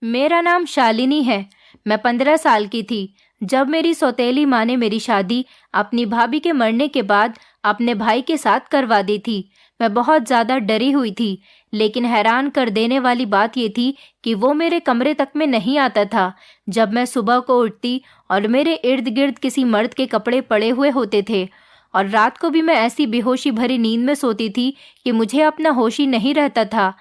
मेरा नाम शालिनी है। मैं 15 साल की थी जब मेरी सौतेली माँ ने मेरी शादी अपनी भाभी के मरने के बाद अपने भाई के साथ करवा दी थी। मैं बहुत ज़्यादा डरी हुई थी, लेकिन हैरान कर देने वाली बात ये थी कि वो मेरे कमरे तक में नहीं आता था। जब मैं सुबह को उठती और मेरे इर्द गिर्द किसी मर्द के कपड़े पड़े हुए होते थे, और रात को भी मैं ऐसी बेहोशी भरी नींद में सोती थी कि मुझे अपना होश ही नहीं रहता था।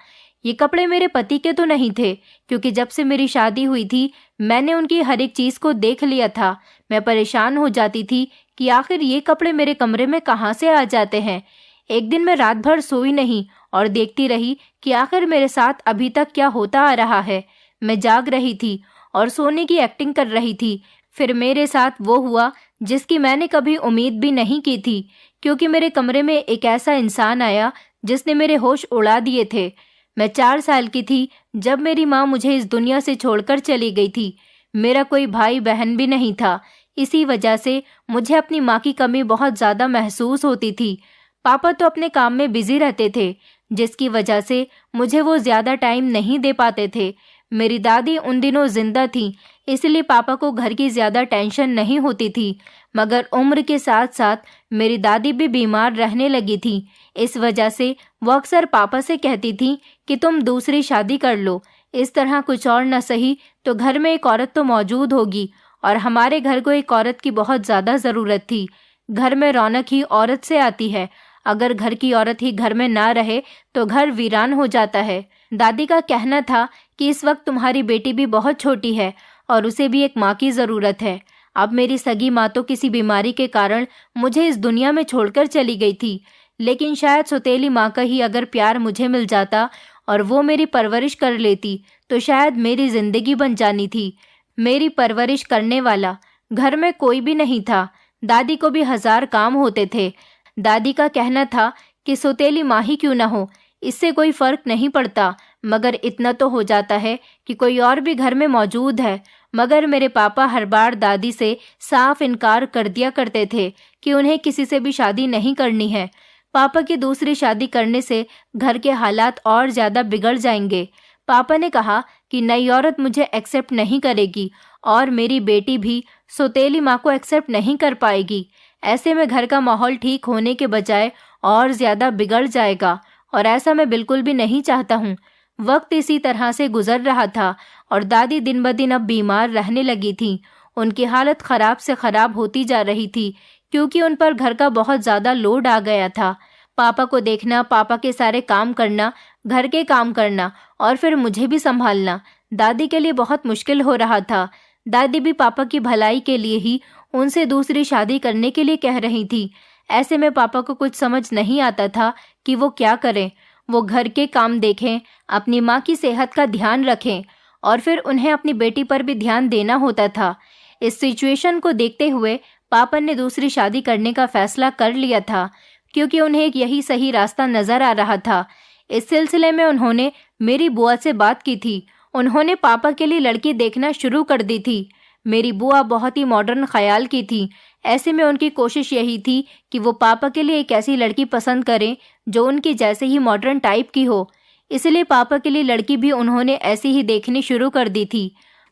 ये कपड़े मेरे पति के तो नहीं थे, क्योंकि जब से मेरी शादी हुई थी मैंने उनकी हर एक चीज़ को देख लिया था। मैं परेशान हो जाती थी कि आखिर ये कपड़े मेरे कमरे में कहाँ से आ जाते हैं। एक दिन मैं रात भर सोई नहीं और देखती रही कि आखिर मेरे साथ अभी तक क्या होता आ रहा है। मैं जाग रही थी और सोने की एक्टिंग कर रही थी। फिर मेरे साथ वो हुआ जिसकी मैंने कभी उम्मीद भी नहीं की थी, क्योंकि मेरे कमरे में एक ऐसा इंसान आया जिसने मेरे होश उड़ा दिए थे। मैं 4 साल की थी जब मेरी माँ मुझे इस दुनिया से छोड़कर चली गई थी। मेरा कोई भाई बहन भी नहीं था। इसी वजह से मुझे अपनी माँ की कमी बहुत ज़्यादा महसूस होती थी। पापा तो अपने काम में बिजी रहते थे, जिसकी वजह से मुझे वो ज़्यादा टाइम नहीं दे पाते थे। मेरी दादी उन दिनों जिंदा थी, इसलिए पापा को घर की ज़्यादा टेंशन नहीं होती थी। मगर उम्र के साथ साथ मेरी दादी भी बीमार रहने लगी थी। इस वजह से वो अक्सर पापा से कहती थी कि तुम दूसरी शादी कर लो। इस तरह कुछ और न सही तो घर में एक औरत तो मौजूद होगी, और हमारे घर को एक औरत की बहुत ज़्यादा ज़रूरत थी। घर में रौनक ही औरत से आती है। अगर घर की औरत ही घर में ना रहे तो घर वीरान हो जाता है। दादी का कहना था कि इस वक्त तुम्हारी बेटी भी बहुत छोटी है और उसे भी एक माँ की ज़रूरत है। अब मेरी सगी माँ तो किसी बीमारी के कारण मुझे इस दुनिया में छोड़कर चली गई थी, लेकिन शायद सौतेली माँ का ही अगर प्यार मुझे मिल जाता और वो मेरी परवरिश कर लेती तो शायद मेरी ज़िंदगी बन जानी थी। मेरी परवरिश करने वाला घर में कोई भी नहीं था। दादी को भी 1000 काम होते थे। दादी का कहना था कि सौतेली माँ ही क्यों ना हो, इससे कोई फर्क नहीं पड़ता, मगर इतना तो हो जाता है कि कोई और भी घर में मौजूद है। मगर मेरे पापा हर बार दादी से साफ इनकार कर दिया करते थे कि उन्हें किसी से भी शादी नहीं करनी है। पापा की दूसरी शादी करने से घर के हालात और ज़्यादा बिगड़ जाएंगे। पापा ने कहा कि नई औरत मुझे एक्सेप्ट नहीं करेगी और मेरी बेटी भी सौतेली माँ को एक्सेप्ट नहीं कर पाएगी। ऐसे में घर का माहौल ठीक होने के बजाय और ज़्यादा बिगड़ जाएगा, और ऐसा मैं बिल्कुल भी नहीं चाहता हूँ। वक्त इसी तरह से गुजर रहा था और दादी दिन ब दिन अब बीमार रहने लगी थी। उनकी हालत ख़राब से ख़राब होती जा रही थी, क्योंकि उन पर घर का बहुत ज़्यादा लोड आ गया था। पापा को देखना, पापा के सारे काम करना, घर के काम करना और फिर मुझे भी संभालना दादी के लिए बहुत मुश्किल हो रहा था। दादी भी पापा की भलाई के लिए ही उनसे दूसरी शादी करने के लिए कह रही थी। ऐसे में पापा को कुछ समझ नहीं आता था कि वो क्या करें। वो घर के काम देखें, अपनी माँ की सेहत का ध्यान रखें और फिर उन्हें अपनी बेटी पर भी ध्यान देना होता था। इस सिचुएशन को देखते हुए पापा ने दूसरी शादी करने का फैसला कर लिया था, क्योंकि उन्हें एक यही सही रास्ता नज़र आ रहा था। इस सिलसिले में उन्होंने मेरी बुआ से बात की थी। उन्होंने पापा के लिए लड़की देखना शुरू कर दी थी। मेरी बुआ बहुत ही मॉडर्न ख्याल की थी। ऐसे में उनकी कोशिश यही थी कि वो पापा के लिए एक ऐसी लड़की पसंद करें जो उनकी जैसे ही मॉडर्न टाइप की हो। इसलिए पापा के लिए लड़की भी उन्होंने ऐसी ही देखनी शुरू कर दी थी।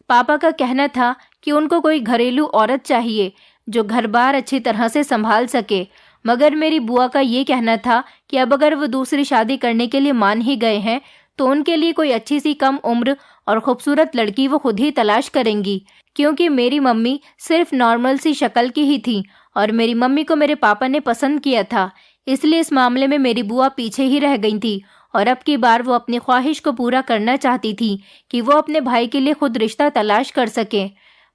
पापा का कहना था कि उनको कोई घरेलू औरत चाहिए जो घर बार अच्छी तरह से संभाल सके। मगर मेरी बुआ का ये कहना था कि अब अगर वो दूसरी शादी करने के लिए मान ही गए हैं तो उनके लिए कोई अच्छी सी कम उम्र और खूबसूरत लड़की वो खुद ही तलाश करेंगी, क्योंकि मेरी मम्मी सिर्फ नॉर्मल सी शक्ल की ही थी और मेरी मम्मी को मेरे पापा ने पसंद किया था। इसलिए इस मामले में मेरी बुआ पीछे ही रह गई थी और अब की बार वो अपनी ख्वाहिश को पूरा करना चाहती थी कि वो अपने भाई के लिए खुद रिश्ता तलाश कर सके।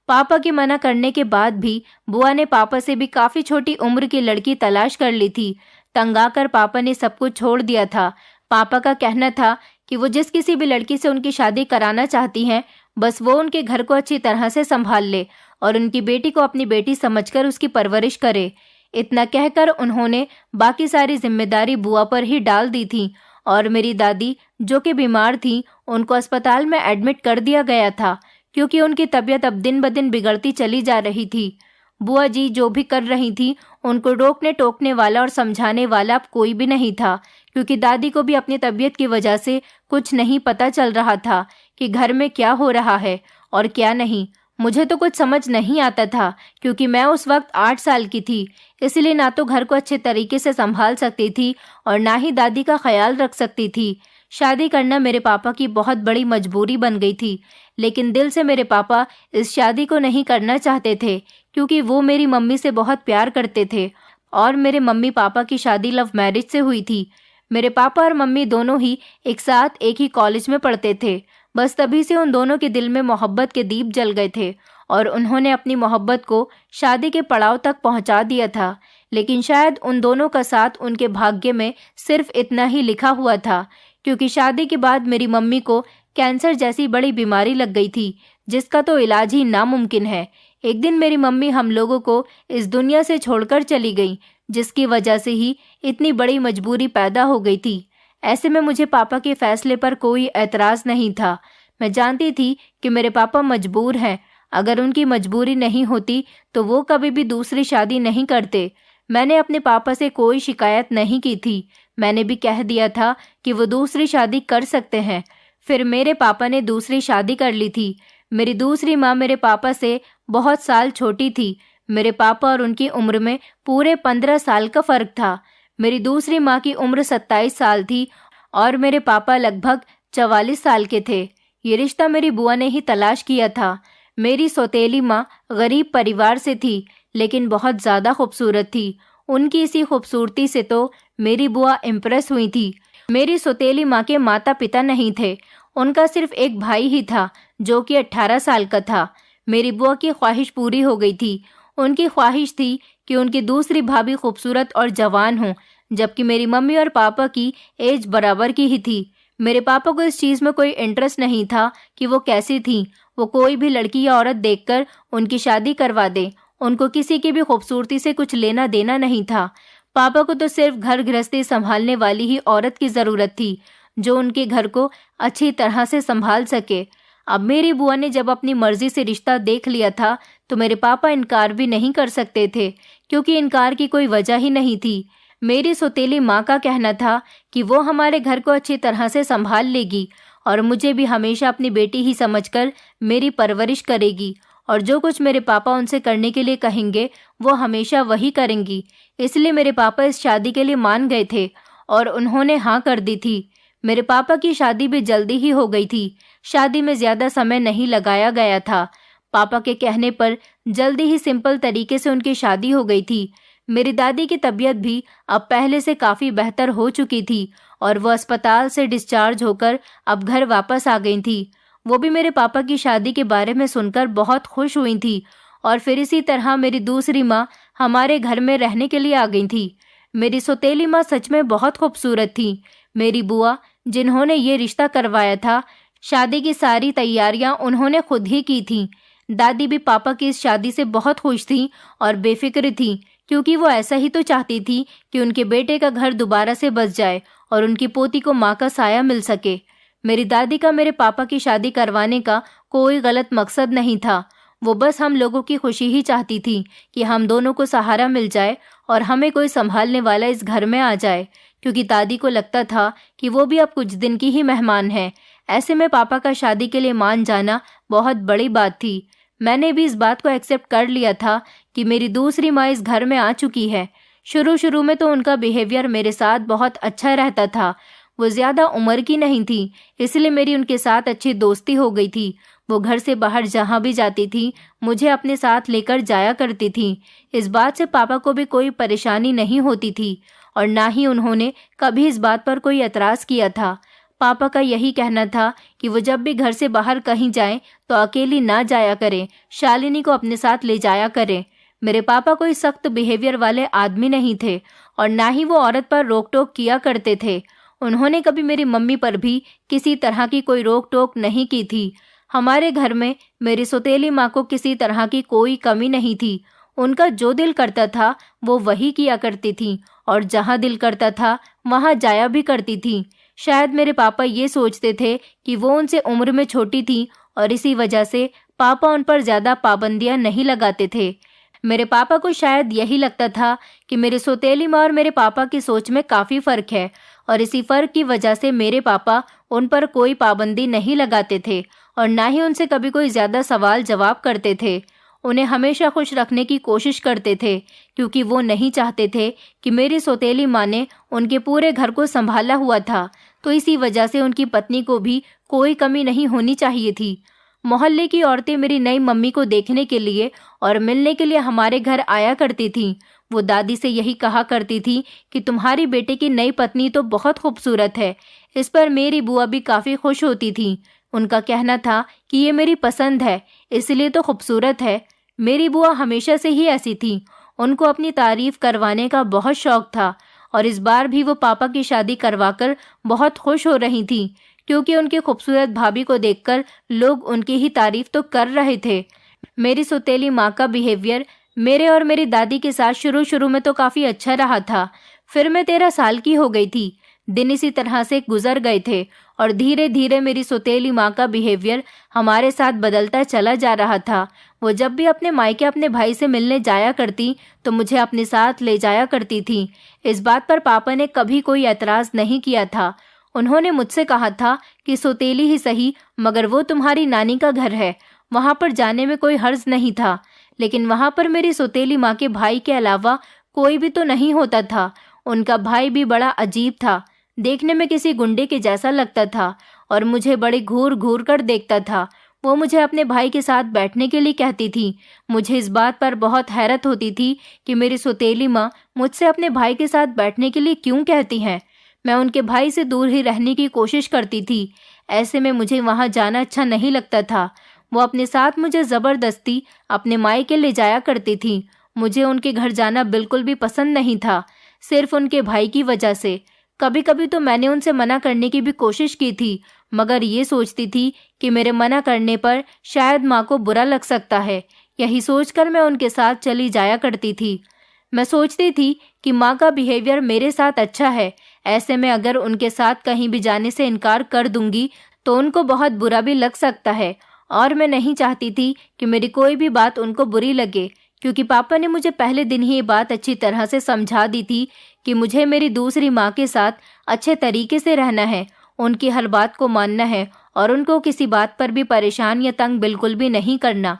पापा के मना करने के बाद भी बुआ ने पापा से भी काफ़ी छोटी उम्र की लड़की तलाश कर ली थी। तंग आकर पापा ने सब कुछ छोड़ दिया था। पापा का कहना था कि वो जिस किसी भी लड़की से उनकी शादी कराना चाहती हैं, बस वो उनके घर को अच्छी तरह से संभाल ले और उनकी बेटी को अपनी बेटी समझकर उसकी परवरिश करे। इतना कहकर उन्होंने बाकी सारी जिम्मेदारी बुआ पर ही डाल दी थी और मेरी दादी, जो कि बीमार थी, उनको अस्पताल में एडमिट कर दिया गया था, क्योंकि उनकी तबीयत अब दिन ब दिन बिगड़ती चली जा रही थी। बुआ जी जो भी कर रही थी, उनको रोकने टोकने वाला और समझाने वाला अब कोई भी नहीं था, क्योंकि दादी को भी अपनी तबीयत की वजह से कुछ नहीं पता चल रहा था कि घर में क्या हो रहा है और क्या नहीं। मुझे तो कुछ समझ नहीं आता था, क्योंकि मैं उस वक्त 8 साल की थी। इसलिए ना तो घर को अच्छे तरीके से संभाल सकती थी और ना ही दादी का ख्याल रख सकती थी। शादी करना मेरे पापा की बहुत बड़ी मजबूरी बन गई थी, लेकिन दिल से मेरे पापा इस शादी को नहीं करना चाहते थे, क्योंकि वो मेरी मम्मी से बहुत प्यार करते थे और मेरे मम्मी पापा की शादी लव मैरिज से हुई थी। मेरे पापा और मम्मी दोनों ही एक साथ एक ही कॉलेज में पढ़ते थे। बस तभी से उन दोनों के दिल में मोहब्बत के दीप जल गए थे और उन्होंने अपनी मोहब्बत को शादी के पड़ाव तक पहुंचा दिया था। लेकिन शायद उन दोनों का साथ उनके भाग्य में सिर्फ इतना ही लिखा हुआ था, क्योंकि शादी के बाद मेरी मम्मी को कैंसर जैसी बड़ी बीमारी लग गई थी, जिसका तो इलाज ही नामुमकिन है। एक दिन मेरी मम्मी हम लोगों को इस दुनिया से छोड़कर चली गई, जिसकी वजह से ही इतनी बड़ी मजबूरी पैदा हो गई थी। ऐसे में मुझे पापा के फैसले पर कोई एतराज़ नहीं था। मैं जानती थी कि मेरे पापा मजबूर हैं। अगर उनकी मजबूरी नहीं होती तो वो कभी भी दूसरी शादी नहीं करते। मैंने अपने पापा से कोई शिकायत नहीं की थी। मैंने भी कह दिया था कि वो दूसरी शादी कर सकते हैं। फिर मेरे पापा ने दूसरी शादी कर ली थी। मेरी दूसरी माँ मेरे पापा से बहुत साल छोटी थी। मेरे पापा और उनकी उम्र में पूरे 15 साल का फ़र्क था। मेरी दूसरी माँ की उम्र 27 साल थी और मेरे पापा लगभग 44 साल के थे। ये रिश्ता मेरी बुआ ने ही तलाश किया था। मेरी सौतेली माँ गरीब परिवार से थी, लेकिन बहुत ज़्यादा खूबसूरत थी। उनकी इसी खूबसूरती से तो मेरी बुआ इम्प्रेस हुई थी। मेरी सौतेली माँ के माता पिता नहीं थे। उनका सिर्फ एक भाई ही था, जो कि 18 साल का था। मेरी बुआ की ख्वाहिश पूरी हो गई थी। उनकी ख्वाहिश थी कि उनकी दूसरी भाभी खूबसूरत और जवान हो, जबकि मेरी मम्मी और पापा की एज बराबर की ही थी। मेरे पापा को इस चीज़ में कोई इंटरेस्ट नहीं था कि वो कैसी थी। वो कोई भी लड़की या औरत देखकर उनकी शादी करवा दे। उनको किसी की भी खूबसूरती से कुछ लेना देना नहीं था। पापा को तो सिर्फ घर गृहस्थी संभालने वाली ही औरत की ज़रूरत थी, जो उनके घर को अच्छी तरह से संभाल सके। अब मेरी बुआ ने जब अपनी मर्जी से रिश्ता देख लिया था, तो मेरे पापा इनकार भी नहीं कर सकते थे, क्योंकि इनकार की कोई वजह ही नहीं थी। मेरी सौतेली माँ का कहना था कि वो हमारे घर को अच्छी तरह से संभाल लेगी और मुझे भी हमेशा अपनी बेटी ही समझकर मेरी परवरिश करेगी, और जो कुछ मेरे पापा उनसे करने के लिए कहेंगे वो हमेशा वही करेंगी। इसलिए मेरे पापा इस शादी के लिए मान गए थे और उन्होंने हाँ कर दी थी। मेरे पापा की शादी भी जल्दी ही हो गई थी। शादी में ज़्यादा समय नहीं लगाया गया था। पापा के कहने पर जल्दी ही सिंपल तरीके से उनकी शादी हो गई थी। मेरी दादी की तबीयत भी अब पहले से काफ़ी बेहतर हो चुकी थी और वो अस्पताल से डिस्चार्ज होकर अब घर वापस आ गई थी। वो भी मेरे पापा की शादी के बारे में सुनकर बहुत खुश हुई थी और फिर इसी तरह मेरी दूसरी माँ हमारे घर में रहने के लिए आ गई थी। मेरी सौतेली माँ सच में बहुत खूबसूरत थी। मेरी बुआ, जिन्होंने ये रिश्ता करवाया था, शादी की सारी तैयारियां उन्होंने खुद ही की थीं। दादी भी पापा की इस शादी से बहुत खुश थी और बेफिक्र थी, क्योंकि वो ऐसा ही तो चाहती थी कि उनके बेटे का घर दोबारा से बस जाए और उनकी पोती को माँ का साया मिल सके। मेरी दादी का मेरे पापा की शादी करवाने का कोई गलत मकसद नहीं था। वो बस हम लोगों की खुशी ही चाहती थी कि हम दोनों को सहारा मिल जाए और हमें कोई संभालने वाला इस घर में आ जाए, क्योंकि दादी को लगता था कि वो भी अब कुछ दिन की ही मेहमान है। ऐसे में पापा का शादी के लिए मान जाना बहुत बड़ी बात थी। मैंने भी इस बात को एक्सेप्ट कर लिया था कि मेरी दूसरी माँ इस घर में आ चुकी है। शुरू शुरू में तो उनका बिहेवियर मेरे साथ बहुत अच्छा रहता था। वो ज़्यादा उम्र की नहीं थी, इसलिए मेरी उनके साथ अच्छी दोस्ती हो गई थी। वो घर से बाहर जहाँ भी जाती थी मुझे अपने साथ लेकर जाया करती थी। इस बात से पापा को भी कोई परेशानी नहीं होती थी और ना ही उन्होंने कभी इस बात पर कोई एतराज़ किया था। पापा का यही कहना था कि वो जब भी घर से बाहर कहीं जाएं तो अकेली ना जाया करें, शालिनी को अपने साथ ले जाया करें। मेरे पापा कोई सख्त बिहेवियर वाले आदमी नहीं थे और ना ही वो औरत पर रोक टोक किया करते थे। उन्होंने कभी मेरी मम्मी पर भी किसी तरह की कोई रोक टोक नहीं की थी। हमारे घर में मेरी सौतेली माँ को किसी तरह की कोई कमी नहीं थी। उनका जो दिल करता था वो वही किया करती थी और जहाँ दिल करता था वहाँ जाया भी करती थी। शायद मेरे पापा ये सोचते थे कि वो उनसे उम्र में छोटी थी और इसी वजह से पापा उन पर ज़्यादा पाबंदियाँ नहीं लगाते थे। मेरे पापा को शायद यही लगता था कि मेरे सौतेली माँ और मेरे पापा की सोच में काफ़ी फ़र्क है और इसी फ़र्क की वजह से मेरे पापा उन पर कोई पाबंदी नहीं लगाते थे और ना ही उनसे कभी कोई ज़्यादा सवाल जवाब करते थे। उन्हें हमेशा खुश रखने की कोशिश करते थे, क्योंकि वो नहीं चाहते थे कि मेरी सौतेली माँ ने उनके पूरे घर को संभाला हुआ था, तो इसी वजह से उनकी पत्नी को भी कोई कमी नहीं होनी चाहिए थी। मोहल्ले की औरतें मेरी नई मम्मी को देखने के लिए और मिलने के लिए हमारे घर आया करती थीं। वो दादी से यही कहा करती थी कि तुम्हारी बेटे की नई पत्नी तो बहुत खूबसूरत है। इस पर मेरी बुआ भी काफ़ी खुश होती थी। उनका कहना था कि ये मेरी पसंद है, इसलिए तो खूबसूरत है। मेरी बुआ हमेशा से ही ऐसी थी। उनको अपनी तारीफ करवाने का बहुत शौक था और इस बार भी वो पापा की शादी करवाकर बहुत खुश हो रही थी, क्योंकि उनकी खूबसूरत भाभी को देखकर लोग उनकी ही तारीफ तो कर रहे थे। मेरी सौतेली माँ का बिहेवियर मेरे और मेरी दादी के साथ शुरू में तो काफ़ी अच्छा रहा था। फिर मैं 13 साल की हो गई थी। दिन इसी तरह से गुजर गए थे और धीरे धीरे मेरी सौतेली माँ का बिहेवियर हमारे साथ बदलता चला जा रहा था। वो जब भी अपने मायके अपने भाई से मिलने जाया करती तो मुझे अपने साथ ले जाया करती थी। इस बात पर पापा ने कभी कोई एतराज़ नहीं किया था। उन्होंने मुझसे कहा था कि सौतेली ही सही, मगर वो तुम्हारी नानी का घर है, वहाँ पर जाने में कोई हर्ज नहीं था। लेकिन वहाँ पर मेरी सौतेली माँ के भाई के अलावा कोई भी तो नहीं होता था। उनका भाई भी बड़ा अजीब था, देखने में किसी गुंडे के जैसा लगता था और मुझे बड़े घूर घूर कर देखता था। वो मुझे अपने भाई के साथ बैठने के लिए कहती थी। मुझे इस बात पर बहुत हैरत होती थी कि मेरी सौतेली माँ मुझसे अपने भाई के साथ बैठने के लिए क्यों कहती हैं। मैं उनके भाई से दूर ही रहने की कोशिश करती थी। ऐसे में मुझे वहाँ जाना अच्छा नहीं लगता था। वो अपने साथ मुझे ज़बरदस्ती अपने मायके ले जाया करती थी। मुझे उनके घर जाना बिल्कुल भी पसंद नहीं था, सिर्फ उनके भाई की वजह से। कभी कभी तो मैंने उनसे मना करने की भी कोशिश की थी, मगर ये सोचती थी कि मेरे मना करने पर शायद माँ को बुरा लग सकता है। यही सोचकर मैं उनके साथ चली जाया करती थी। मैं सोचती थी कि माँ का बिहेवियर मेरे साथ अच्छा है, ऐसे में अगर उनके साथ कहीं भी जाने से इनकार कर दूंगी तो उनको बहुत बुरा भी लग सकता है। और मैं नहीं चाहती थी कि मेरी कोई भी बात उनको बुरी लगे, क्योंकि पापा ने मुझे पहले दिन ही ये बात अच्छी तरह से समझा दी थी कि मुझे मेरी दूसरी माँ के साथ अच्छे तरीके से रहना है, उनकी हर बात को मानना है और उनको किसी बात पर भी परेशान या तंग बिल्कुल भी नहीं करना।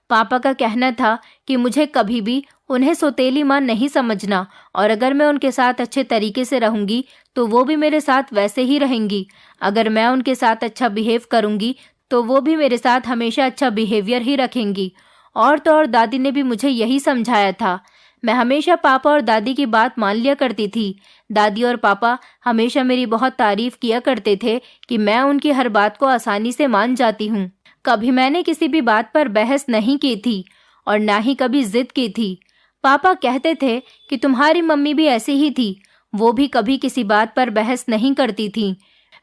पापा का कहना था कि मुझे कभी भी उन्हें सौतेली माँ नहीं समझना और अगर मैं उनके साथ अच्छे तरीके से रहूंगी तो वो भी मेरे साथ वैसे ही रहेंगी। अगर मैं उनके साथ अच्छा बिहेव करूंगी तो वो भी मेरे साथ हमेशा अच्छा बिहेवियर ही रखेंगी। और तो और दादी ने भी मुझे यही समझाया था। मैं हमेशा पापा और दादी की बात मान लिया करती थी। दादी और पापा हमेशा मेरी बहुत तारीफ किया करते थे कि मैं उनकी हर बात को आसानी से मान जाती हूँ। कभी मैंने किसी भी बात पर बहस नहीं की थी और ना ही कभी जिद की थी। पापा कहते थे कि तुम्हारी मम्मी भी ऐसी ही थी, वो भी कभी किसी बात पर बहस नहीं करती थी।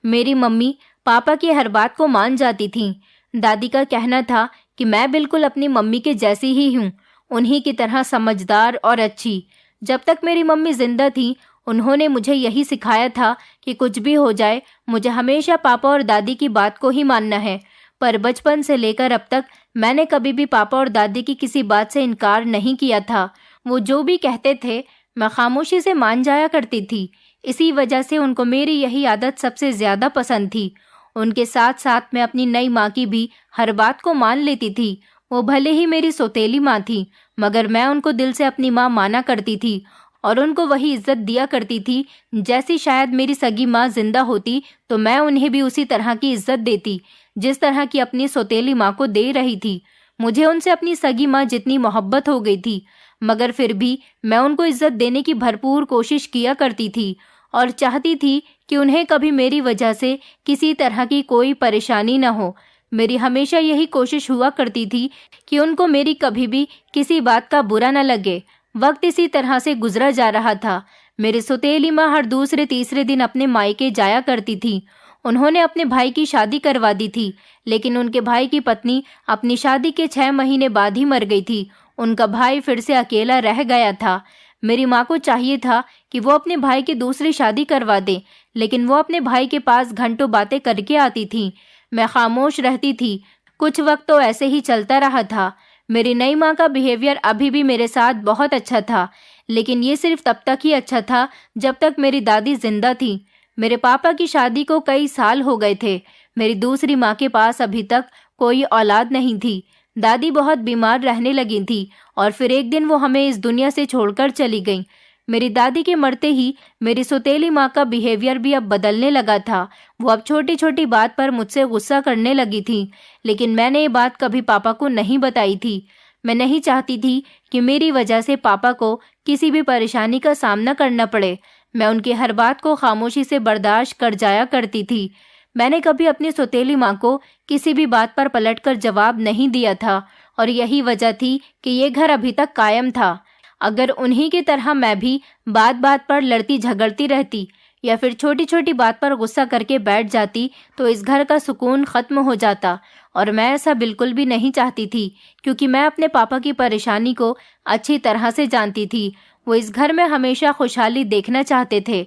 मेरी मम्मी पापा की हर बात को मान जाती थी। दादी का कहना था कि मैं बिल्कुल अपनी मम्मी के जैसी ही हूँ, उन्हीं की तरह समझदार और अच्छी। जब तक मेरी मम्मी जिंदा थी उन्होंने मुझे यही सिखाया था कि कुछ भी हो जाए मुझे हमेशा पापा और दादी की बात को ही मानना है। पर बचपन से लेकर अब तक मैंने कभी भी पापा और दादी की किसी बात से इनकार नहीं किया था। वो जो भी कहते थे मैं खामोशी से मान जाया करती थी। इसी वजह से उनको मेरी यही आदत सबसे ज़्यादा पसंद थी। उनके साथ साथ मैं अपनी नई माँ की भी हर बात को मान लेती थी। वो भले ही मेरी सौतेली माँ थी, मगर मैं उनको दिल से अपनी माँ माना करती थी और उनको वही इज्जत दिया करती थी जैसी शायद मेरी सगी माँ जिंदा होती तो मैं उन्हें भी उसी तरह की इज्जत देती जिस तरह की अपनी सौतेली माँ को दे रही थी। मुझे उनसे अपनी सगी माँ जितनी मोहब्बत हो गई थी, मगर फिर भी मैं उनको इज्जत देने की भरपूर कोशिश किया करती थी और चाहती थी कि उन्हें कभी मेरी वजह से किसी तरह की कोई परेशानी न हो। मेरी हमेशा यही कोशिश हुआ करती थी कि उनको मेरी कभी भी किसी बात का बुरा न लगे। वक्त इसी तरह से गुजरा जा रहा था। मेरी सौतेली माँ हर दूसरे तीसरे दिन अपने मायके जाया करती थी। उन्होंने अपने भाई की शादी करवा दी थी, लेकिन उनके भाई की पत्नी अपनी शादी के 6 महीने बाद ही मर गई थी। उनका भाई फिर से अकेला रह गया था। मेरी माँ को चाहिए था कि वो अपने भाई की दूसरी शादी करवा दे, लेकिन वो अपने भाई के पास घंटों बातें करके आती थी। मैं खामोश रहती थी। कुछ वक्त तो ऐसे ही चलता रहा था। मेरी नई माँ का बिहेवियर अभी भी मेरे साथ बहुत अच्छा था, लेकिन ये सिर्फ तब तक ही अच्छा था जब तक मेरी दादी जिंदा थी। मेरे पापा की शादी को कई साल हो गए थे। मेरी दूसरी माँ के पास अभी तक कोई औलाद नहीं थी। दादी बहुत बीमार रहने लगी थी और फिर एक दिन वो हमें इस दुनिया से छोड़कर चली गईं। मेरी दादी के मरते ही मेरी सौतेली माँ का बिहेवियर भी अब बदलने लगा था। वो अब छोटी छोटी बात पर मुझसे गुस्सा करने लगी थी, लेकिन मैंने ये बात कभी पापा को नहीं बताई थी। मैं नहीं चाहती थी कि मेरी वजह से पापा को किसी भी परेशानी का सामना करना पड़े। मैं उनकी हर बात को खामोशी से बर्दाश्त कर जाया करती थी। मैंने कभी अपनी सौतेली माँ को किसी भी बात पर पलटकर जवाब नहीं दिया था और यही वजह थी कि ये घर अभी तक कायम था। अगर उन्हीं की तरह मैं भी बात बात पर लड़ती झगड़ती रहती या फिर छोटी छोटी बात पर गुस्सा करके बैठ जाती तो इस घर का सुकून खत्म हो जाता, और मैं ऐसा बिल्कुल भी नहीं चाहती थी, क्योंकि मैं अपने पापा की परेशानी को अच्छी तरह से जानती थी। वो इस घर में हमेशा खुशहाली देखना चाहते थे।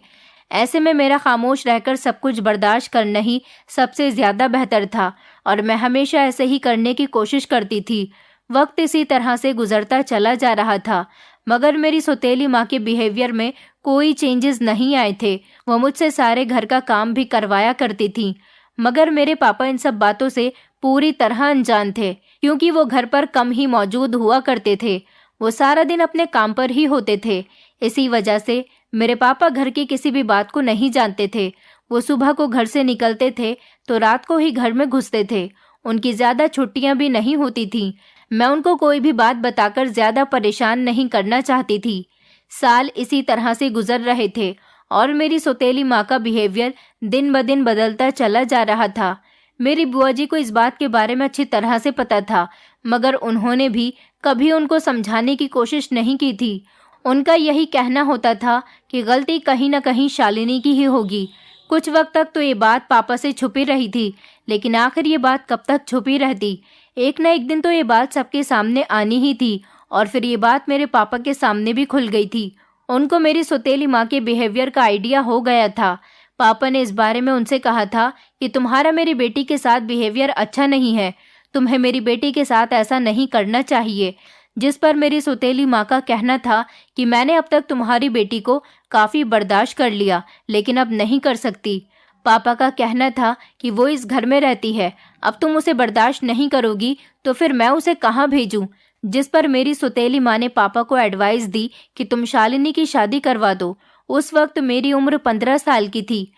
ऐसे में मेरा खामोश रहकर सब कुछ बर्दाश्त करना ही सबसे ज्यादा बेहतर था, और मैं हमेशा ऐसे ही करने की कोशिश करती थी। वक्त इसी तरह से गुजरता चला जा रहा था, मगर मेरी सौतेली माँ के बिहेवियर में कोई चेंजेस नहीं आए थे। वो मुझसे सारे घर का काम भी करवाया करती थी, मगर मेरे पापा इन सब बातों से पूरी तरह अनजान थे, क्योंकि वो घर पर कम ही मौजूद हुआ करते थे। वो सारा दिन अपने काम पर ही होते थे। इसी वजह से मेरे पापा घर की किसी भी बात को नहीं जानते थे। वो सुबह को घर से निकलते थे तो रात को ही घर में घुसते थे। उनकी ज्यादा छुट्टियां भी नहीं होती थीं। मैं उनको कोई भी बात बताकर ज्यादा परेशान नहीं करना चाहती थी। साल इसी तरह से गुजर रहे थे और मेरी सौतेली माँ का बिहेवियर दिन ब दिन बदलता चला जा रहा था। मेरी बुआ जी को इस बात के बारे में अच्छी तरह से पता था, मगर उन्होंने भी कभी उनको समझाने की कोशिश नहीं की थी। उनका यही कहना होता था कि गलती कहीं न कहीं शालिनी की ही होगी। कुछ वक्त तक तो ये बात पापा से छुपी रही थी, लेकिन आखिर ये बात कब तक छुपी रहती। एक न एक दिन तो ये बात सबके सामने आनी ही थी, और फिर ये बात मेरे पापा के सामने भी खुल गई थी। उनको मेरी सौतेली माँ के बिहेवियर का आइडिया हो गया था। पापा ने इस बारे में उनसे कहा था कि तुम्हारा मेरी बेटी के साथ बिहेवियर अच्छा नहीं है, तुम्हें मेरी बेटी के साथ ऐसा नहीं करना चाहिए। जिस पर मेरी सौतेली माँ का कहना था कि मैंने अब तक तुम्हारी बेटी को काफी बर्दाश्त कर लिया, लेकिन अब नहीं कर सकती। पापा का कहना था कि वो इस घर में रहती है, अब तुम उसे बर्दाश्त नहीं करोगी तो फिर मैं उसे कहाँ भेजूं। जिस पर मेरी सौतेली माँ ने पापा को एडवाइस दी कि तुम शालिनी की शादी करवा दो। उस वक्त मेरी उम्र 15 साल की थी।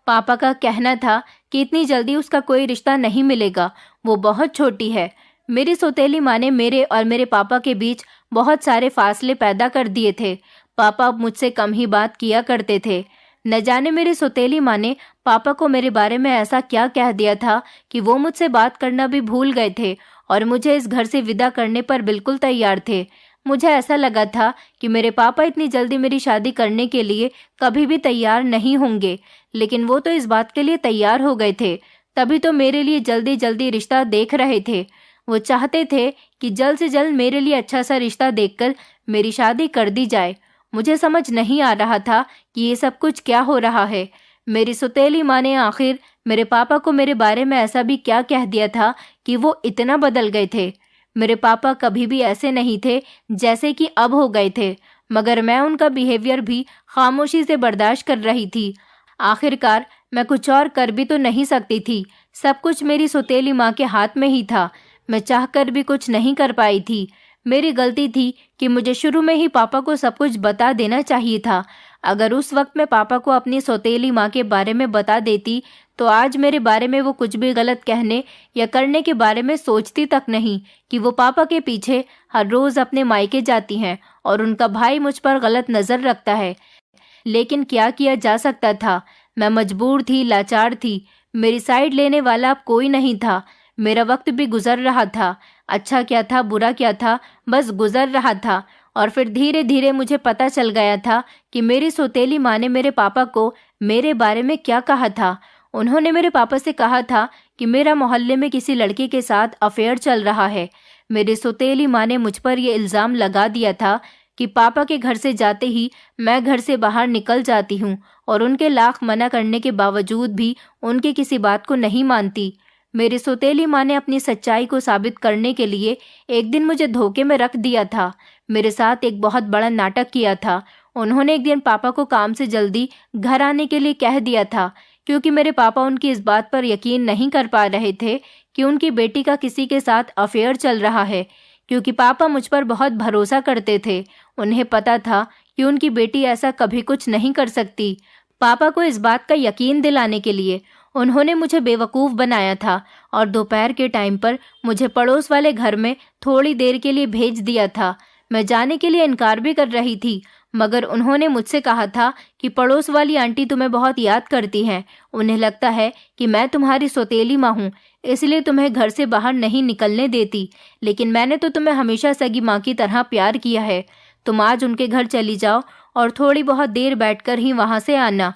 पापा का कहना था कि इतनी जल्दी उसका कोई रिश्ता नहीं मिलेगा, वो बहुत छोटी है। मेरी सौतेली माँ ने मेरे और मेरे पापा के बीच बहुत सारे फासले पैदा कर दिए थे। पापा अब मुझसे कम ही बात किया करते थे। न जाने मेरी सौतेली माँ ने पापा को मेरे बारे में ऐसा क्या कह दिया था कि वो मुझसे बात करना भी भूल गए थे और मुझे इस घर से विदा करने पर बिल्कुल तैयार थे। मुझे ऐसा लगा था कि मेरे पापा इतनी जल्दी मेरी शादी करने के लिए कभी भी तैयार नहीं होंगे, लेकिन वो तो इस बात के लिए तैयार हो गए थे। तभी तो मेरे लिए जल्दी जल्दी रिश्ता देख रहे थे। वो चाहते थे कि जल्द से जल्द मेरे लिए अच्छा सा रिश्ता देखकर मेरी शादी कर दी जाए। मुझे समझ नहीं आ रहा था कि ये सब कुछ क्या हो रहा है। मेरी सौतेली माँ ने आखिर मेरे पापा को मेरे बारे में ऐसा भी क्या कह दिया था कि वो इतना बदल गए थे। मेरे पापा कभी भी ऐसे नहीं थे जैसे कि अब हो गए थे, मगर मैं उनका बिहेवियर भी खामोशी से बर्दाश्त कर रही थी। आखिरकार मैं कुछ और कर भी तो नहीं सकती थी। सब कुछ मेरी सौतेली माँ के हाथ में ही था। मैं चाहकर भी कुछ नहीं कर पाई थी। मेरी गलती थी कि मुझे शुरू में ही पापा को सब कुछ बता देना चाहिए था। अगर उस वक्त मैं पापा को अपनी सौतेली माँ के बारे में बता देती तो आज मेरे बारे में वो कुछ भी गलत कहने या करने के बारे में सोचती तक नहीं कि वो पापा के पीछे हर रोज अपने मायके जाती हैं और उनका भाई मुझ पर गलत नजर रखता है। लेकिन क्या किया जा सकता था। मैं मजबूर थी, लाचार थी। मेरी साइड लेने वाला अब कोई नहीं था। मेरा वक्त भी गुजर रहा था। अच्छा क्या था, बुरा क्या था, बस गुजर रहा था। और फिर धीरे धीरे मुझे पता चल गया था कि मेरी सौतेली माँ ने मेरे पापा को मेरे बारे में क्या कहा था। उन्होंने मेरे पापा से कहा था कि मेरा मोहल्ले में किसी लड़के के साथ अफेयर चल रहा है। मेरी सौतेली माँ ने मुझ पर यह इल्ज़ाम लगा दिया था कि पापा के घर से जाते ही मैं घर से बाहर निकल जाती हूँ और उनके लाख मना करने के बावजूद भी उनकी किसी बात को नहीं मानती। मेरी सौतेली माँ ने अपनी सच्चाई को साबित करने के लिए एक दिन मुझे धोखे में रख दिया था। मेरे साथ एक बहुत बड़ा नाटक किया था। उन्होंने एक दिन पापा को काम से जल्दी घर आने के लिए कह दिया था, क्योंकि मेरे पापा उनकी इस बात पर यकीन नहीं कर पा रहे थे कि उनकी बेटी का किसी के साथ अफेयर चल रहा है, क्योंकि पापा मुझ पर बहुत भरोसा करते थे। उन्हें पता था कि उनकी बेटी ऐसा कभी कुछ नहीं कर सकती। पापा को इस बात का यकीन दिलाने के लिए उन्होंने मुझे बेवकूफ़ बनाया था और दोपहर के टाइम पर मुझे पड़ोस वाले घर में थोड़ी देर के लिए भेज दिया था। मैं जाने के लिए इनकार भी कर रही थी, मगर उन्होंने मुझसे कहा था कि पड़ोस वाली आंटी तुम्हें बहुत याद करती हैं। उन्हें लगता है कि मैं तुम्हारी सौतेली माँ हूँ, इसलिए तुम्हें घर से बाहर नहीं निकलने देती। लेकिन मैंने तो तुम्हें हमेशा सगी माँ की तरह प्यार किया है। तुम आज उनके घर चली जाओ और थोड़ी बहुत देर बैठकर ही वहाँ से आना।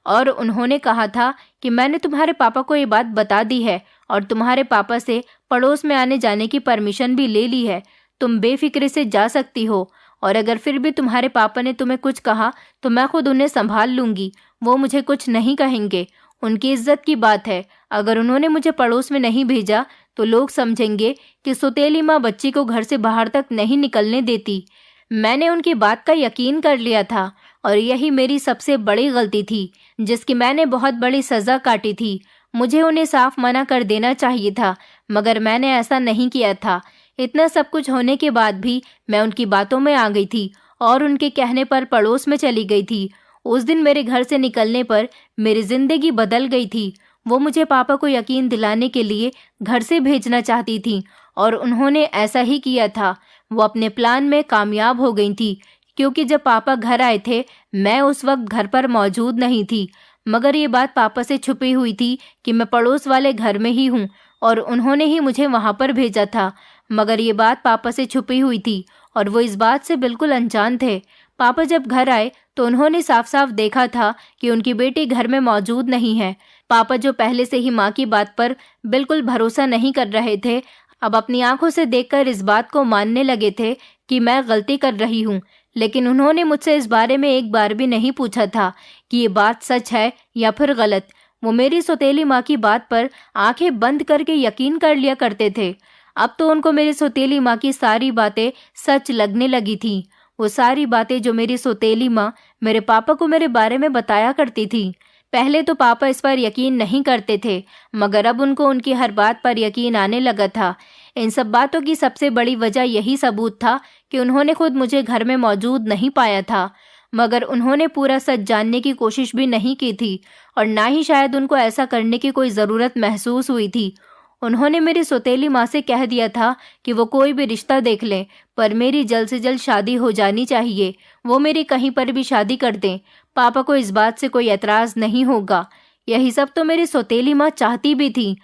और उन्होंने कहा था कि मैंने तुम्हारे पापा को ये बात बता दी है और तुम्हारे पापा से पड़ोस में आने जाने की परमिशन भी ले ली है। तुम बेफिक्रे से जा सकती हो, और अगर फिर भी तुम्हारे पापा ने तुम्हें कुछ कहा तो मैं खुद उन्हें संभाल लूँगी। वो मुझे कुछ नहीं कहेंगे। उनकी इज्जत की बात है। अगर उन्होंने मुझे पड़ोस में नहीं भेजा तो लोग समझेंगे कि सौतेली माँ बच्ची को घर से बाहर तक नहीं निकलने देती। मैंने उनकी बात का यकीन कर लिया था और यही मेरी सबसे बड़ी गलती थी, जिसकी मैंने बहुत बड़ी सज़ा काटी थी। मुझे उन्हें साफ मना कर देना चाहिए था, मगर मैंने ऐसा नहीं किया था। इतना सब कुछ होने के बाद भी मैं उनकी बातों में आ गई थी और उनके कहने पर पड़ोस में चली गई थी। उस दिन मेरे घर से निकलने पर मेरी ज़िंदगी बदल गई थी। वो मुझे पापा को यकीन दिलाने के लिए घर से भेजना चाहती थी और उन्होंने ऐसा ही किया था। वो अपने प्लान में कामयाब हो गई थी, क्योंकि जब पापा घर आए थे मैं उस वक्त घर पर मौजूद नहीं थी। मगर ये बात पापा से छुपी हुई थी कि मैं पड़ोस वाले घर में ही हूँ और उन्होंने ही मुझे वहाँ पर भेजा था। मगर ये बात पापा से छुपी हुई थी और वो इस बात से बिल्कुल अनजान थे। पापा जब घर आए तो उन्होंने साफ साफ देखा था कि उनकी बेटी घर में मौजूद नहीं है। पापा जो पहले से ही माँ की बात पर बिल्कुल भरोसा नहीं कर रहे थे, अब अपनी आंखों से देखकर इस बात को मानने लगे थे कि मैं गलती कर रही हूँ। लेकिन उन्होंने मुझसे इस बारे में एक बार भी नहीं पूछा था कि ये बात सच है या फिर गलत। वो मेरी सौतेली माँ की बात पर आंखें बंद करके यकीन कर लिया करते थे। अब तो उनको मेरी सौतेली माँ की सारी बातें सच लगने लगी थी। वो सारी बातें जो मेरी सौतेली माँ मेरे पापा को मेरे बारे में बताया करती थी। पहले तो पापा इस पर यकीन नहीं करते थे, मगर अब उनको उनकी हर बात पर यकीन आने लगा था। इन सब बातों की सबसे बड़ी वजह यही सबूत था कि उन्होंने खुद मुझे घर में मौजूद नहीं पाया था, मगर उन्होंने पूरा सच जानने की कोशिश भी नहीं की थी और ना ही शायद उनको ऐसा करने की कोई ज़रूरत महसूस हुई थी। उन्होंने मेरी सौतेली माँ से कह दिया था कि वो कोई भी रिश्ता देख लें, पर मेरी जल्द से जल्द शादी हो जानी चाहिए। वो मेरी कहीं पर भी शादी कर दें, पापा को इस बात से कोई एतराज़ नहीं होगा। यही सब तो मेरी सौतेली माँ चाहती भी थी।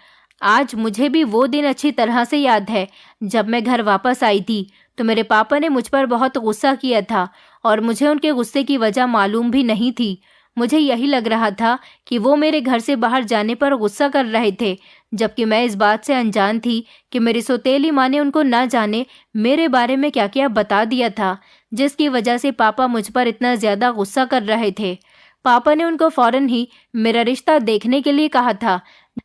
आज मुझे भी वो दिन अच्छी तरह से याद है जब मैं घर वापस आई थी तो मेरे पापा ने मुझ पर बहुत गुस्सा किया था और मुझे उनके गुस्से की वजह मालूम भी नहीं थी। मुझे यही लग रहा था कि वो मेरे घर से बाहर जाने पर गुस्सा कर रहे थे, जबकि मैं इस बात से अनजान थी कि मेरी सौतेली माँ ने उनको ना जाने मेरे बारे में क्या क्या बता दिया था, जिसकी वजह से पापा मुझ पर इतना ज़्यादा गुस्सा कर रहे थे। पापा ने उनको फ़ौरन ही मेरा रिश्ता देखने के लिए कहा था,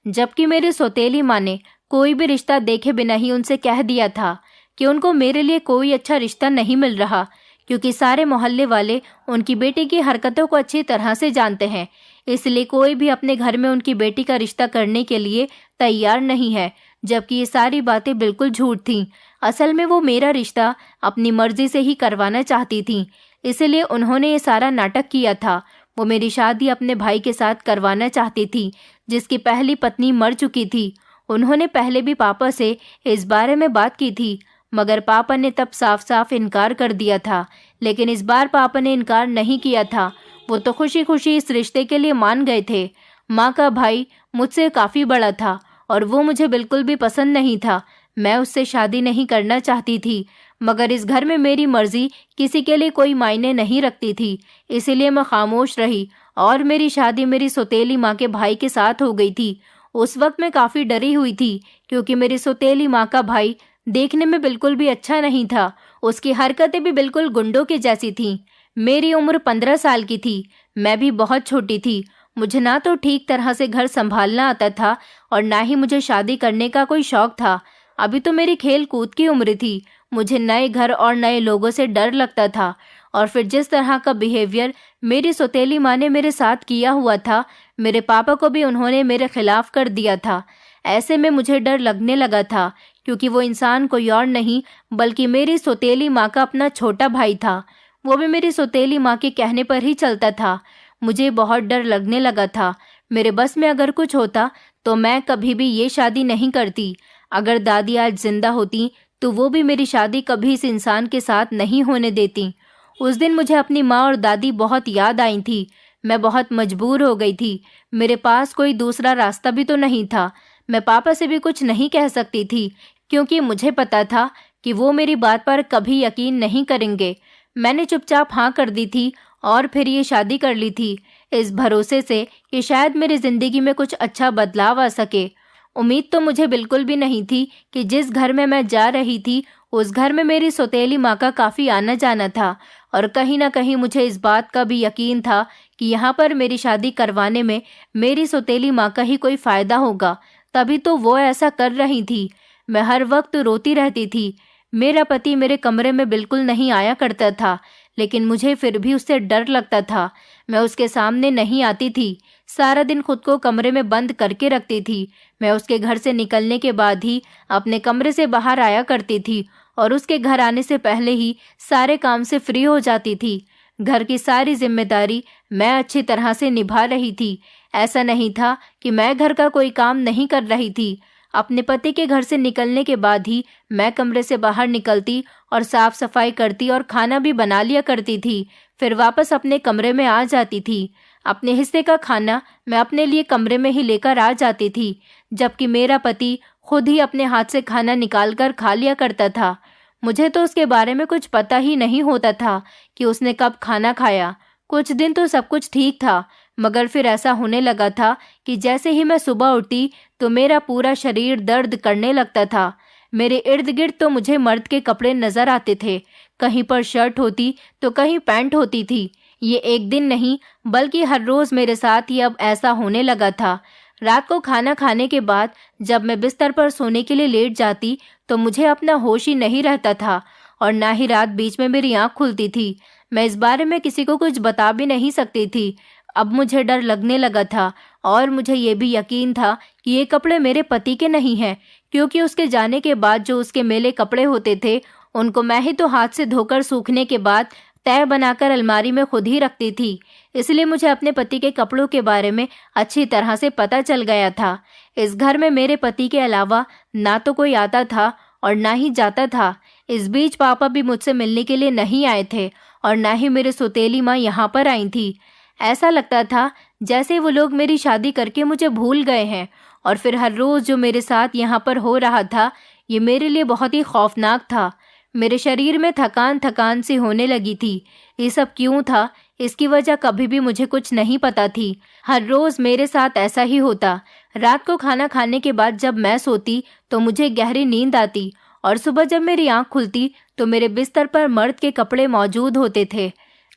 जबकि मेरी सौतेली माँ ने कोई भी रिश्ता देखे बिना ही उनसे कह दिया था कि उनको मेरे लिए कोई अच्छा रिश्ता नहीं मिल रहा, क्योंकि सारे मोहल्ले वाले उनकी बेटी की हरकतों को अच्छी तरह से जानते हैं। इसलिए कोई भी अपने घर में उनकी बेटी का रिश्ता करने के लिए तैयार नहीं है, जबकि ये सारी बातें बिल्कुल झूठ थीं। असल में वो मेरा रिश्ता अपनी मर्जी से ही करवाना चाहती थीं, इसलिए उन्होंने ये सारा नाटक किया था। वो मेरी शादी अपने भाई के साथ करवाना चाहती थी, जिसकी पहली पत्नी मर चुकी थी। उन्होंने पहले भी पापा से इस बारे में बात की थी, मगर पापा ने तब साफ साफ इनकार कर दिया था। लेकिन इस बार पापा ने इनकार नहीं किया था। वो तो खुशी खुशी इस रिश्ते के लिए मान गए थे। माँ का भाई मुझसे काफ़ी बड़ा था और वो मुझे बिल्कुल भी पसंद नहीं था। मैं उससे शादी नहीं करना चाहती थी, मगर इस घर में मेरी मर्जी किसी के लिए कोई मायने नहीं रखती थी, इसीलिए मैं खामोश रही और मेरी शादी मेरी सौतेली माँ के भाई के साथ हो गई थी। उस वक्त मैं काफ़ी डरी हुई थी, क्योंकि मेरी सौतेली माँ का भाई देखने में बिल्कुल भी अच्छा नहीं था। उसकी हरकतें भी बिल्कुल गुंडों के जैसी थीं। मेरी उम्र 15 साल की थी। मैं भी बहुत छोटी थी। मुझे ना तो ठीक तरह से घर संभालना आता था और ना ही मुझे शादी करने का कोई शौक था। अभी तो मेरी खेल कूद की उम्र थी। मुझे नए घर और नए लोगों से डर लगता था और फिर जिस तरह का बिहेवियर मेरी सौतेली माँ ने मेरे साथ किया हुआ था, मेरे पापा को भी उन्होंने मेरे खिलाफ कर दिया था। ऐसे में मुझे डर लगने लगा था, क्योंकि वो इंसान कोई और नहीं बल्कि मेरी सौतेली माँ का अपना छोटा भाई था। वो भी मेरी सौतेली माँ के कहने पर ही चलता था। मुझे बहुत डर लगने लगा था। मेरे बस में अगर कुछ होता तो मैं कभी भी ये शादी नहीं करती। अगर दादी आज जिंदा होती तो वो भी मेरी शादी कभी इस इंसान के साथ नहीं होने देती। उस दिन मुझे अपनी माँ और दादी बहुत याद आई थी। मैं बहुत मजबूर हो गई थी। मेरे पास कोई दूसरा रास्ता भी तो नहीं था। मैं पापा से भी कुछ नहीं कह सकती थी, क्योंकि मुझे पता था कि वो मेरी बात पर कभी यकीन नहीं करेंगे। मैंने चुपचाप हाँ कर दी थी और फिर ये शादी कर ली थी, इस भरोसे से कि शायद मेरी जिंदगी में कुछ अच्छा बदलाव आ सके। उम्मीद तो मुझे बिल्कुल भी नहीं थी कि जिस घर में मैं जा रही थी उस घर में मेरी सौतेली माँ का काफ़ी आना जाना था, और कहीं ना कहीं मुझे इस बात का भी यकीन था कि यहाँ पर मेरी शादी करवाने में मेरी सौतेली माँ का ही कोई फ़ायदा होगा। तभी तो वो ऐसा कर रही थी। मैं हर वक्त रोती रहती थी। मेरा पति मेरे कमरे में बिल्कुल नहीं आया करता था, लेकिन मुझे फिर भी उससे डर लगता था। मैं उसके सामने नहीं आती थी। सारा दिन खुद को कमरे में बंद करके रखती थी। मैं उसके घर से निकलने के बाद ही अपने कमरे से बाहर आया करती थी और उसके घर आने से पहले ही सारे काम से फ्री हो जाती थी। घर की सारी जिम्मेदारी मैं अच्छी तरह से निभा रही थी। ऐसा नहीं था कि मैं घर का कोई काम नहीं कर रही थी। अपने पति के घर से निकलने के बाद ही मैं कमरे से बाहर निकलती और साफ सफाई करती और खाना भी बना लिया करती थी। फिर वापस अपने कमरे में आ जाती थी। अपने हिस्से का खाना मैं अपने लिए कमरे में ही लेकर आ जाती थी, जबकि मेरा पति खुद ही अपने हाथ से खाना निकाल कर खा लिया करता था। मुझे तो उसके बारे में कुछ पता ही नहीं होता था कि उसने कब खाना खाया। कुछ दिन तो सब कुछ ठीक था, मगर फिर ऐसा होने लगा था कि जैसे ही मैं सुबह उठती तो मेरा पूरा शरीर दर्द करने लगता था। मेरे इर्द गिर्द तो मुझे मर्द के कपड़े नजर आते थे। कहीं पर शर्ट होती तो कहीं पैंट होती थी। ये एक दिन नहीं बल्कि हर रोज मेरे साथ ही अब ऐसा होने लगा था। रात को खाना खाने के बाद जब मैं बिस्तर पर सोने के लिए लेट जाती तो मुझे अपना होश ही नहीं रहता था, और ना ही रात बीच में मेरी आंख खुलती थी। मैं इस बारे में किसी को कुछ बता भी नहीं सकती थी। अब मुझे डर लगने लगा था, और मुझे ये भी यकीन था कि ये कपड़े मेरे पति के नहीं हैं, क्योंकि उसके जाने के बाद जो उसके मेले कपड़े होते थे उनको मैं ही तो हाथ से धोकर सूखने के बाद तह बनाकर अलमारी में खुद ही रखती थी। इसलिए मुझे अपने पति के कपड़ों के बारे में अच्छी तरह से पता चल गया था। इस घर में मेरे पति के अलावा ना तो कोई आता था और ना ही जाता था। इस बीच पापा भी मुझसे मिलने के लिए नहीं आए थे, और ना ही मेरे सौतेली माँ यहाँ पर आई थी। ऐसा लगता था जैसे वो लोग मेरी शादी करके मुझे भूल गए हैं। और फिर हर रोज जो मेरे साथ यहाँ पर हो रहा था ये मेरे लिए बहुत ही खौफनाक था। मेरे शरीर में थकान थकान सी होने लगी थी। ये सब क्यों था, इसकी वजह कभी भी मुझे कुछ नहीं पता थी। हर रोज मेरे साथ ऐसा ही होता। रात को खाना खाने के बाद जब मैं सोती तो मुझे गहरी नींद आती, और सुबह जब मेरी आंख खुलती तो मेरे बिस्तर पर मर्द के कपड़े मौजूद होते थे।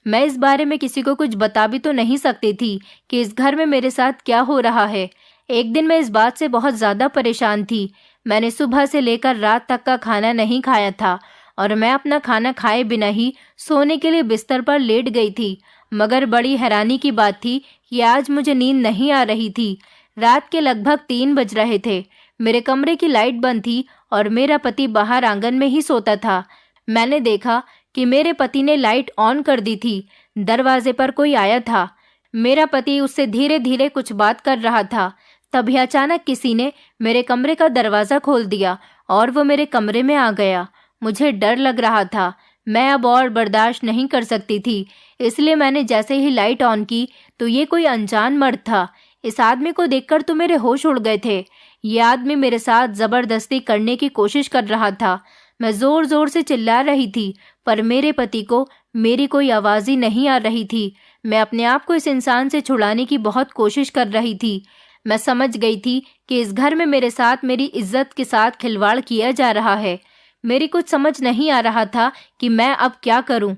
मैं इस बारे में किसी को कुछ बता भी तो नहीं सकती थी कि इस घर में मेरे साथ क्या हो रहा है। एक दिन मैं इस बात से बहुत ज़्यादा परेशान थी। मैंने सुबह से लेकर रात तक का खाना नहीं खाया था, और मैं अपना खाना खाए बिना ही सोने के लिए बिस्तर पर लेट गई थी। मगर बड़ी हैरानी की बात थी कि आज मुझे नींद नहीं आ रही थी। रात के लगभग 3 बज रहे थे। मेरे कमरे की लाइट बंद थी और मेरा पति बाहर आंगन में ही सोता था। मैंने देखा कि मेरे पति ने लाइट ऑन कर दी थी। दरवाजे पर कोई आया था। मेरा पति उससे धीरे धीरे कुछ बात कर रहा था। तभी अचानक किसी ने मेरे कमरे का दरवाज़ा खोल दिया और वो मेरे कमरे में आ गया। मुझे डर लग रहा था। मैं अब और बर्दाश्त नहीं कर सकती थी, इसलिए मैंने जैसे ही लाइट ऑन की तो ये कोई अनजान मर्द था। इस आदमी को देखकर तो मेरे होश उड़ गए थे। ये आदमी मेरे साथ जबरदस्ती करने की कोशिश कर रहा था। मैं जोर जोर से चिल्ला रही थी, पर मेरे पति को मेरी कोई आवाज़ ही नहीं आ रही थी। मैं अपने आप को इस इंसान से छुड़ाने की बहुत कोशिश कर रही थी। मैं समझ गई थी कि इस घर में मेरे साथ मेरी इज्जत के साथ खिलवाड़ किया जा रहा है। मेरी कुछ समझ नहीं आ रहा था कि मैं अब क्या करूं।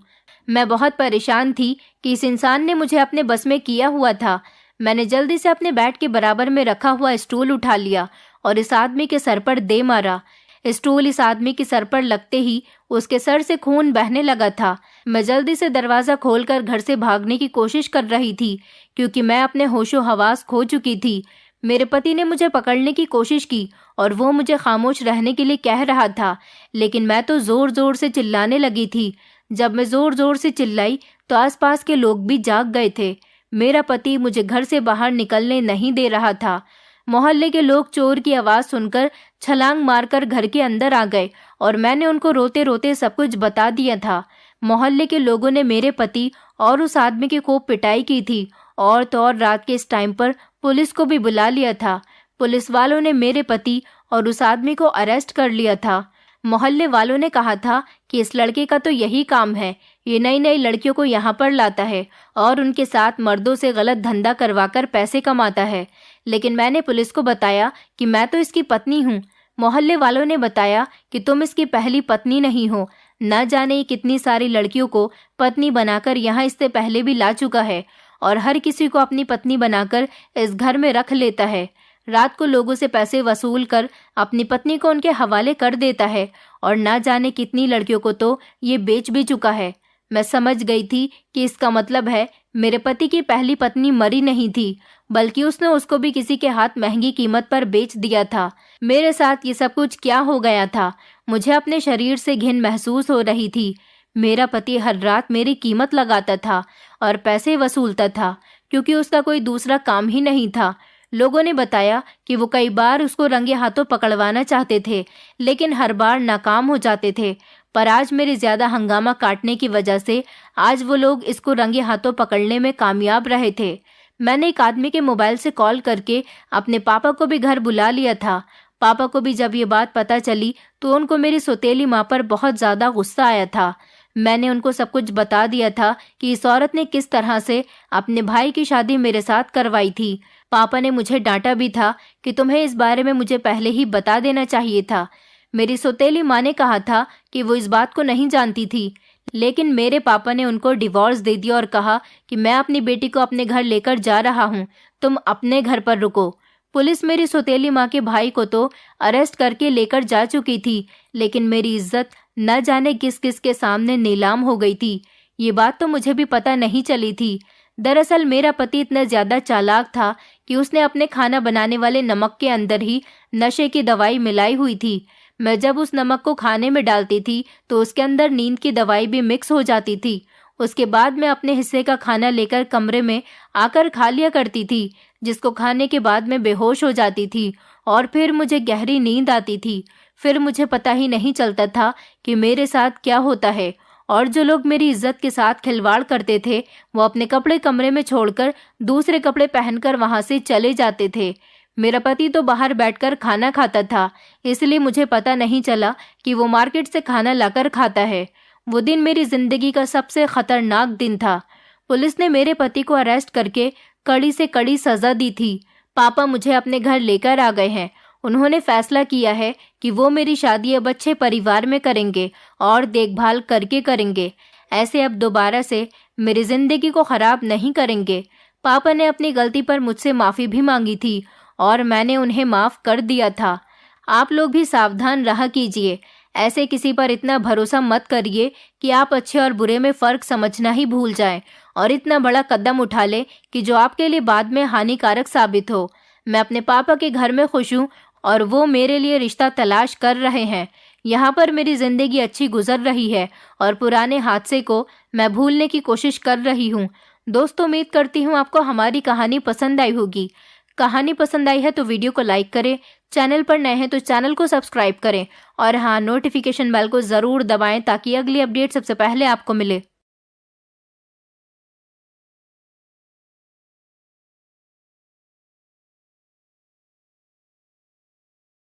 मैं बहुत परेशान थी कि इस इंसान ने मुझे अपने बस में किया हुआ था। मैंने जल्दी से अपने बेड के बराबर में रखा हुआ स्टूल उठा लिया और इस आदमी के सर पर दे मारा। स्टूल इस आदमी के सर पर लगते ही उसके सर से खून बहने लगा था। मैं जल्दी से दरवाज़ा खोलकर घर से भागने की कोशिश कर रही थी क्योंकि मैं अपने होशो हवास खो चुकी थी। मेरे पति ने मुझे पकड़ने की कोशिश की और वो मुझे खामोश रहने के लिए कह रहा था, लेकिन मैं तो ज़ोर ज़ोर से चिल्लाने लगी थी। जब मैं ज़ोर ज़ोर से चिल्लाई तो आसपास के लोग भी जाग गए थे। मेरा पति मुझे घर से बाहर निकलने नहीं दे रहा था। मोहल्ले के लोग चोर की आवाज़ सुनकर छलांग मारकर घर के अंदर आ गए और मैंने उनको रोते रोते सब कुछ बता दिया था। मोहल्ले के लोगों ने मेरे पति और उस आदमी की खूब पिटाई की थी और तो और रात के इस टाइम पर पुलिस को भी बुला लिया था। पुलिस वालों ने मेरे पति और उस आदमी को अरेस्ट कर लिया था। मोहल्ले वालों ने कहा था कि इस लड़के का तो यही काम है, ये नई नई लड़कियों को यहाँ पर लाता है और उनके साथ मर्दों से गलत धंधा करवाकर पैसे कमाता है। लेकिन मैंने पुलिस को बताया कि मैं तो इसकी पत्नी हूँ। मोहल्ले वालों ने बताया कि तुम इसकी पहली पत्नी नहीं हो, न जाने ये कितनी सारी लड़कियों को पत्नी बनाकर यहाँ इससे पहले भी ला चुका है और हर किसी को अपनी पत्नी बनाकर इस घर में रख लेता है। रात को लोगों से पैसे वसूल कर अपनी पत्नी को उनके हवाले कर देता है और ना जाने कितनी लड़कियों को तो ये बेच भी चुका है। मैं समझ गई थी कि इसका मतलब है मेरे पति की पहली पत्नी मरी नहीं थी, बल्कि उसने उसको भी किसी के हाथ महंगी कीमत पर बेच दिया था। मेरे साथ ये सब कुछ क्या हो गया था? मुझे अपने शरीर से घिन महसूस हो रही थी। मेरा पति हर रात मेरी कीमत लगाता था और पैसे वसूलता था क्योंकि उसका कोई दूसरा काम ही नहीं था। लोगों ने बताया कि वो कई बार उसको रंगे हाथों पकड़वाना चाहते थे, लेकिन हर बार नाकाम हो जाते थे। पर आज मेरे ज़्यादा हंगामा काटने की वजह से आज वो लोग इसको रंगे हाथों पकड़ने में कामयाब रहे थे। मैंने एक आदमी के मोबाइल से कॉल करके अपने पापा को भी घर बुला लिया था। पापा को भी जब ये बात पता चली तो उनको मेरी सौतेली माँ पर बहुत ज़्यादा गुस्सा आया था। मैंने उनको सब कुछ बता दिया था कि इस औरत ने किस तरह से अपने भाई की शादी मेरे साथ करवाई थी। पापा ने मुझे डांटा भी था कि तुम्हें इस बारे में मुझे पहले ही बता देना चाहिए था। मेरी सौतेली माँ ने कहा था कि वो इस बात को नहीं जानती थी, लेकिन मेरे पापा ने उनको डिवोर्स दे दिया और कहा कि मैं अपनी बेटी को अपने घर लेकर जा रहा हूँ, तुम अपने घर पर रुको। पुलिस मेरी सौतेली माँ के भाई को तो अरेस्ट करके लेकर जा चुकी थी, लेकिन मेरी इज्जत न जाने किस किस के सामने नीलाम हो गई थी। ये बात तो मुझे भी पता नहीं चली थी। दरअसल मेरा पति इतना ज़्यादा चालाक था कि उसने अपने खाना बनाने वाले नमक के अंदर ही नशे की दवाई मिलाई हुई थी। मैं जब उस नमक को खाने में डालती थी तो उसके अंदर नींद की दवाई भी मिक्स हो जाती थी। उसके बाद मैं अपने हिस्से का खाना लेकर कमरे में आकर खा लिया करती थी, जिसको खाने के बाद मैं बेहोश हो जाती थी और फिर मुझे गहरी नींद आती थी। फिर मुझे पता ही नहीं चलता था कि मेरे साथ क्या होता है। और जो लोग मेरी इज्जत के साथ खिलवाड़ करते थे वो अपने कपड़े कमरे में छोड़कर दूसरे कपड़े पहनकर वहां से चले जाते थे। मेरा पति तो बाहर बैठकर खाना खाता था, इसलिए मुझे पता नहीं चला कि वो मार्केट से खाना लाकर खाता है। वो दिन मेरी जिंदगी का सबसे खतरनाक दिन था। पुलिस ने मेरे पति को अरेस्ट करके कड़ी से कड़ी सजा दी थी। पापा मुझे अपने घर लेकर आ गए हैं। उन्होंने फैसला किया है कि वो मेरी शादी अब अच्छे परिवार में करेंगे और देखभाल करके करेंगे। ऐसे अब दोबारा से मेरी जिंदगी को खराब नहीं करेंगे। पापा ने अपनी गलती पर मुझसे माफ़ी भी मांगी थी और मैंने उन्हें माफ़ कर दिया था। आप लोग भी सावधान रहा कीजिए। ऐसे किसी पर इतना भरोसा मत करिए कि आप अच्छे और बुरे में फ़र्क समझना ही भूल जाएं और इतना बड़ा कदम उठा लें कि जो आपके लिए बाद में हानिकारक साबित हो। मैं अपने पापा के घर में खुश हूँ और वो मेरे लिए रिश्ता तलाश कर रहे हैं। यहाँ पर मेरी ज़िंदगी अच्छी गुजर रही है और पुराने हादसे को मैं भूलने की कोशिश कर रही हूँ। दोस्तों, उम्मीद करती हूँ आपको हमारी कहानी पसंद आई होगी। कहानी पसंद आई है तो वीडियो को लाइक करें, चैनल पर नए हैं तो चैनल को सब्सक्राइब करें और हाँ, नोटिफिकेशन बेल को ज़रूर दबाएं ताकि अगली अपडेट सबसे पहले आपको मिले।